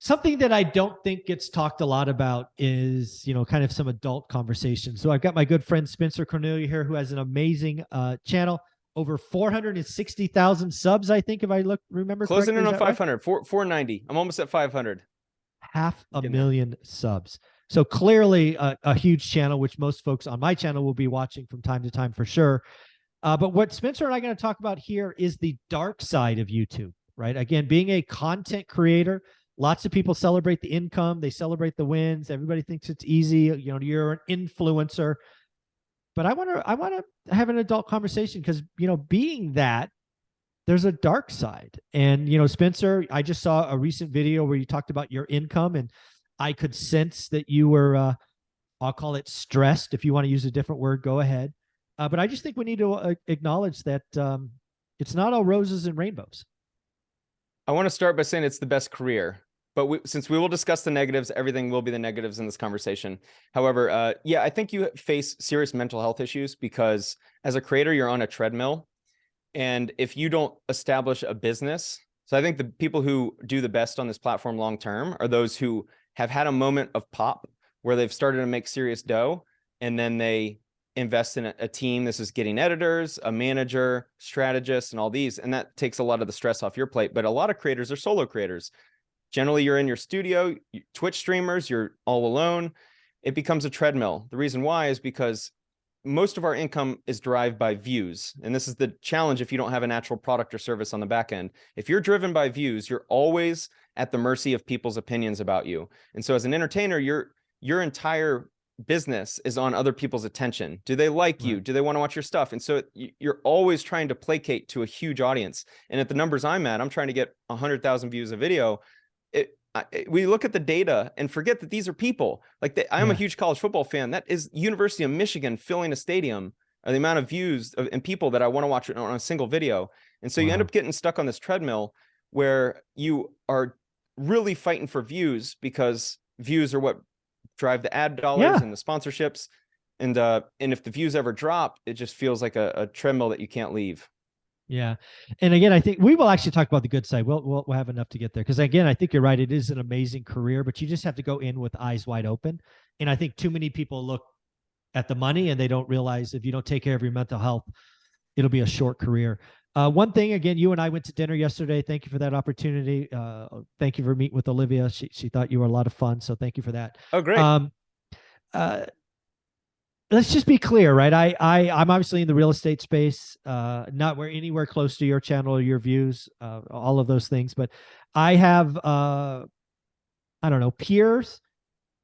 Something that I don't think gets talked a lot about is, kind of some adult conversation. So I've got my good friend Spencer Cornelia here, who has an amazing channel, over 460,000 subs, I think, if I remember Closing correctly. in Is on that right? 500, 490. I'm almost at 500. Half a Getting there. million subs. So clearly a huge channel, which most folks on my channel will be watching from time to time for sure. But what Spencer and I are going to talk about here is the dark side of YouTube, right? Again, being a content creator, lots of people celebrate the income, they celebrate the wins. Everybody thinks it's easy. You're an influencer. But I want to have an adult conversation because, being that, there's a dark side. And, Spencer, I just saw a recent video where you talked about your income, and I could sense that you were, I'll call it stressed. If you want to use a different word, go ahead. But I just think we need to acknowledge that it's not all roses and rainbows. I want to start by saying it's the best career, but since we will discuss the negatives, everything will be the negatives in this conversation. However, yeah, I think you face serious mental health issues because as a creator, you're on a treadmill. And if you don't establish a business, so I think the people who do the best on this platform long term are those who have had a moment of pop where they've started to make serious dough, and then they invest in a team. This is getting editors, a manager, strategist, and all these. And that takes a lot of the stress off your plate. But a lot of creators are solo creators. Generally, you're in your studio, Twitch streamers, you're all alone. It becomes a treadmill. The reason why is because most of our income is derived by views. And this is the challenge if you don't have a natural product or service on the back end. If you're driven by views, you're always at the mercy of people's opinions about you. And so as an entertainer, your entire business is on other people's attention. Do they like you? Right. Do they want to watch your stuff? And so you're always trying to placate to a huge audience. And at the numbers I'm at, I'm trying to get 100,000 views a video. We look at the data and forget that these are people. Like I'm a huge college football fan. That is University of Michigan filling a stadium, or the amount of views and people that I want to watch on a single video. And so you end Wow. up getting stuck on this treadmill where you are really fighting for views because views are what drive the ad dollars Yeah. and the sponsorships. And if the views ever drop, it just feels like a treadmill that you can't leave. Yeah. And again, I think we will actually talk about the good side. We'll have enough to get there. Because again, I think you're right. It is an amazing career, but you just have to go in with eyes wide open. And I think too many people look at the money and they don't realize if you don't take care of your mental health, it'll be a short career. One thing, again, you and I went to dinner yesterday. Thank you for that opportunity. Thank you for meeting with Olivia. She thought you were a lot of fun. So thank you for that. Oh, great. Uh, let's just be clear, right? I'm obviously in the real estate space, not anywhere close to your channel or your views, all of those things. But I have, I don't know, peers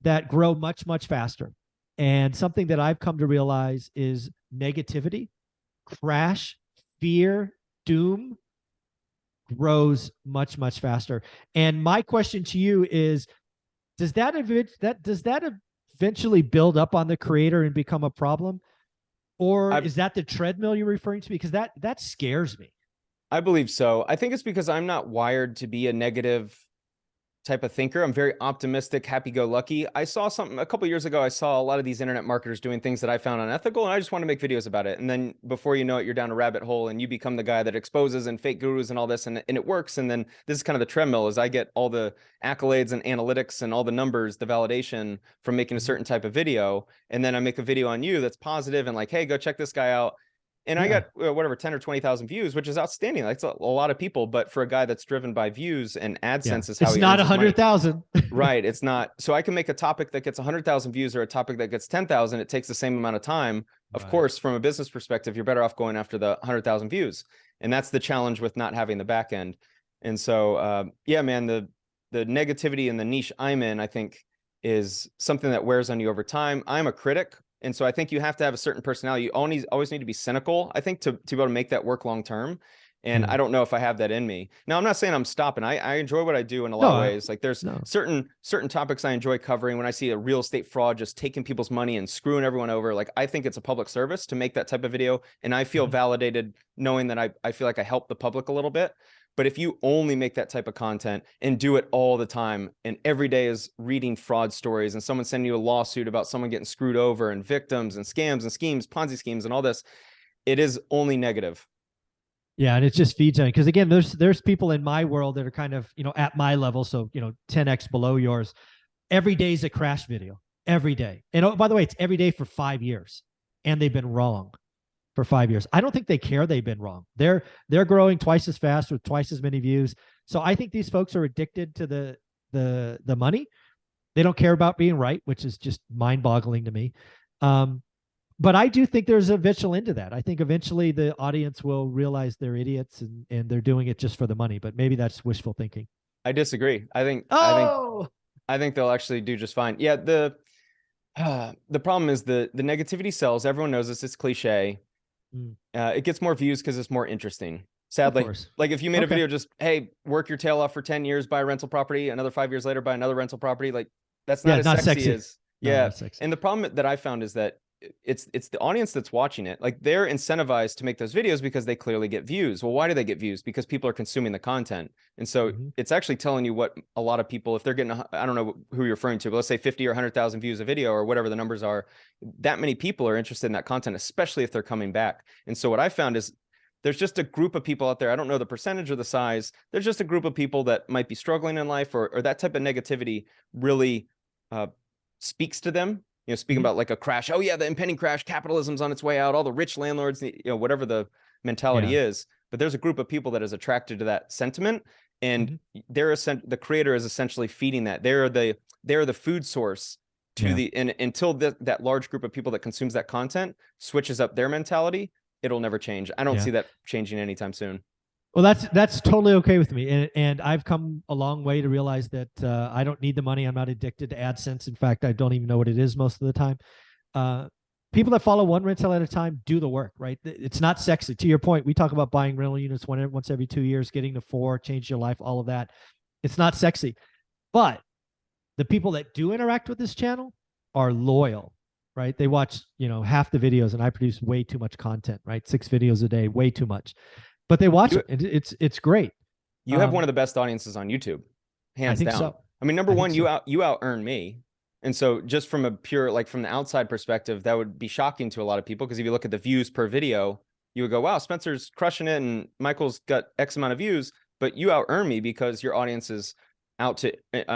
that grow much, much faster. And something that I've come to realize is negativity, crash, fear, doom grows much, much faster. And my question to you is, does that eventually build up on the creator and become a problem? Or is that the treadmill you're referring to? Because that scares me. I believe so. I think it's because I'm not wired to be a negative type of thinker. I'm very optimistic, happy-go-lucky. I saw something a couple years ago. I saw a lot of these internet marketers doing things that I found unethical, and I just want to make videos about it. And then before you know it, you're down a rabbit hole, and you become the guy that exposes and fake gurus and all this, and it works. And then this is kind of the treadmill, as I get all the accolades and analytics and all the numbers, the validation from making a certain type of video, and then I make a video on you that's positive and like, hey, go check this guy out. And I got whatever 10 or 20,000 views, which is outstanding. That's a lot of people, but for a guy that's driven by views and AdSense is how it's he not earns his money. 100,000. Right. It's not. So I can make a topic that gets 100,000 views or a topic that gets 10,000. It takes the same amount of time. Of course, from a business perspective, you're better off going after the 100,000 views. And that's the challenge with not having the back end. And so, yeah, man, the negativity and the niche I'm in, I think, is something that wears on you over time. I'm a critic. And so I think you have to have a certain personality. You always need to be cynical, I think, to be able to make that work long term. And I don't know if I have that in me. Now, I'm not saying I'm stopping. I enjoy what I do in a lot of ways. Like there's certain topics I enjoy covering. When I see a real estate fraud just taking people's money and screwing everyone over, like I think it's a public service to make that type of video. And I feel validated knowing that I feel like I help the public a little bit. But if you only make that type of content and do it all the time, and every day is reading fraud stories and someone sending you a lawsuit about someone getting screwed over and victims and scams and schemes, Ponzi schemes and all this, it is only negative. Yeah, and it just feeds on, because again, there's people in my world that are kind of, at my level, so 10x below yours. Every day is a crash video. Every day. And oh, by the way, it's every day for 5 years. And they've been wrong for 5 years. I don't think they care they've been wrong. They're growing twice as fast with twice as many views. So I think these folks are addicted to the money. They don't care about being right, which is just mind-boggling to me. But I do think there's a eventual end to that. I think eventually the audience will realize they're idiots and they're doing it just for the money. But maybe that's wishful thinking. I disagree. Oh, I think they'll actually do just fine. Yeah, the problem is the negativity sells. Everyone knows this. It's cliche. It gets more views because it's more interesting. Sadly, like if you made a video just, hey, work your tail off for 10 years, buy a rental property, another 5 years later, buy another rental property. Like that's not as sexy as, yeah. And the problem that I found is that it's the audience that's watching it. Like they're incentivized to make those videos because they clearly get views. Well, why do they get views? Because people are consuming the content. And so it's actually telling you what a lot of people, if they're getting, I don't know who you're referring to, but let's say 50 or 100,000 views a video or whatever the numbers are, that many people are interested in that content, especially if they're coming back. And so what I found is there's just a group of people out there. I don't know the percentage or the size. There's just a group of people that might be struggling in life, or that type of negativity really speaks to them. Speaking about like a crash. Oh yeah, the impending crash, capitalism's on its way out, all the rich landlords, whatever the mentality is. But there's a group of people that is attracted to that sentiment, and the creator is essentially feeding that. They're the food source to and until that large group of people that consumes that content switches up their mentality, it'll never change. I don't see that changing anytime soon. Well, that's totally okay with me, and I've come a long way to realize that I don't need the money. I'm not addicted to AdSense. In fact, I don't even know what it is most of the time. People that follow one rental at a time do the work, right? It's not sexy. To your point, we talk about buying rental units once every 2 years, getting to 4, change your life, all of that. It's not sexy, but the people that do interact with this channel are loyal, right? They watch, half the videos, and I produce way too much content, right? 6 videos a day, way too much. But they watch it. It's great. You have one of the best audiences on YouTube, hands down. So. I mean, number one, you out earn me. And so just from a pure, like from the outside perspective, that would be shocking to a lot of people. Because if you look at the views per video, you would go, wow, Spencer's crushing it and Michael's got X amount of views, but you out earn me because your audience is out to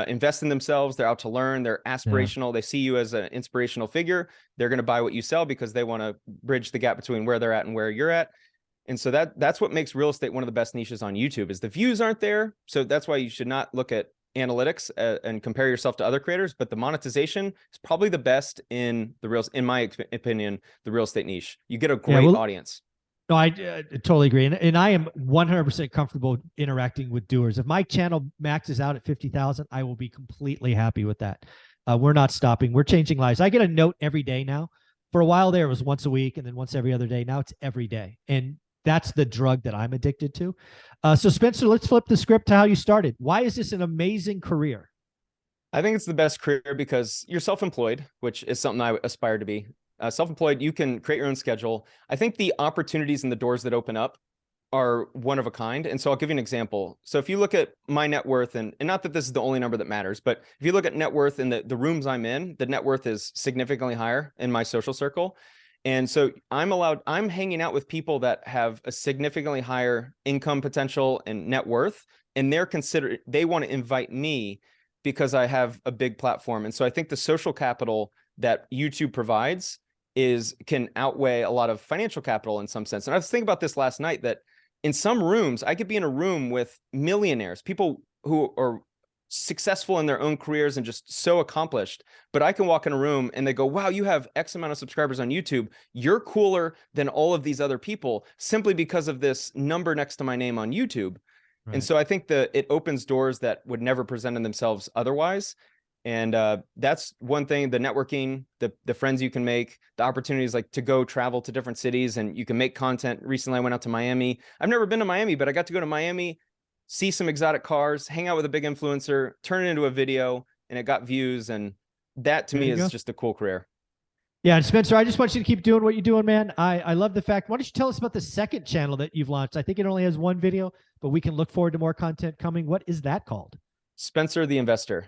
invest in themselves. They're out to learn. They're aspirational. They see you as an inspirational figure. They're going to buy what you sell because they want to bridge the gap between where they're at and where you're at. And so that's what makes real estate one of the best niches on YouTube, is the views aren't there. So that's why you should not look at analytics and compare yourself to other creators. But the monetization is probably the best in my opinion, the real estate niche. You get a great audience. No, I totally agree. And I am 100% comfortable interacting with doers. If my channel maxes out at 50,000, I will be completely happy with that. We're not stopping. We're changing lives. I get a note every day now. For a while there, it was once a week and then once every other day. Now it's every day. And that's the drug that I'm addicted to. So Spencer, let's flip the script to how you started. Why is this an amazing career? I think it's the best career because you're self-employed, which is something I aspire to be. Self-employed, you can create your own schedule. I think the opportunities and the doors that open up are one of a kind. And so I'll give you an example. So if you look at my net worth, and not that this is the only number that matters, but if you look at net worth in the rooms I'm in, the net worth is significantly higher in my social circle. And so I'm hanging out with people that have a significantly higher income potential and net worth, and they want to invite me because I have a big platform. And so I think the social capital that YouTube provides can outweigh a lot of financial capital in some sense. And I was thinking about this last night, that in some rooms, I could be in a room with millionaires, people who are successful in their own careers and just so accomplished, but I can walk in a room and they go, wow, you have X amount of subscribers on YouTube. You're cooler than all of these other people simply because of this number next to my name on YouTube. Right. And so I think it opens doors that would never present themselves otherwise. And that's one thing, the networking, the friends you can make, the opportunities like to go travel to different cities and you can make content. Recently, I went out to Miami. I've never been to Miami, but I got to go to Miami, see some exotic cars, hang out with a big influencer, turn it into a video, and it got views. And that to me is just a cool career. Yeah. And Spencer, I just want you to keep doing what you're doing, man. I love the fact. Why don't you tell us about the second channel that you've launched? I think it only has one video, but we can look forward to more content coming. What is that called? Spencer the Investor.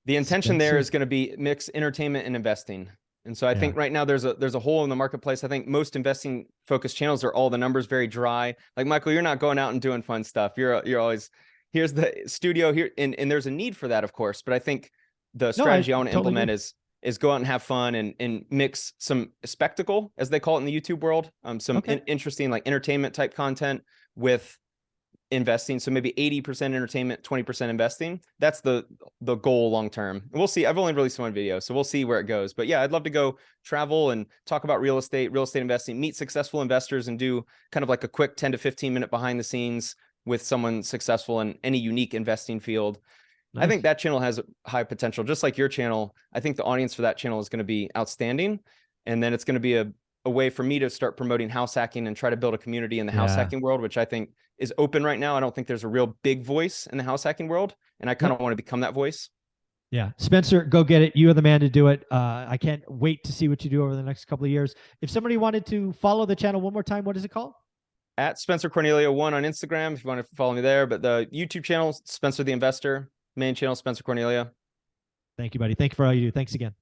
The intention there is going to be mix entertainment and investing. And so I think right now there's a hole in the marketplace. I think most investing focused channels are all the numbers very dry. Like Michael, you're not going out and doing fun stuff. You're always, here's the studio here, and there's a need for that, of course. But I think the strategy I want to implement is go out and have fun and mix some spectacle, as they call it in the YouTube world, some interesting like entertainment type content with investing. So maybe 80% entertainment, 20% investing. That's the goal long term. And we'll see. I've only released one video, so we'll see where it goes. But yeah, I'd love to go travel and talk about real estate investing, meet successful investors, and do kind of like a quick 10 to 15 minute behind the scenes with someone successful in any unique investing field. Nice. I think that channel has high potential, just like your channel. I think the audience for that channel is going to be outstanding. And then it's going to be a way for me to start promoting house hacking and try to build a community in the house hacking world, which I think is open right now. I don't think there's a real big voice in the house hacking world, and I kind of want to become that voice. Yeah, Spencer, go get it. You are the man to do it. I can't wait to see what you do over the next couple of years. If somebody wanted to follow the channel one more time, what is it called? At Spencer Cornelia 1 on Instagram, if you want to follow me there. But the YouTube channel, Spencer the Investor. Main channel, Spencer Cornelia. Thank you, buddy. Thank you for all you do. Thanks again.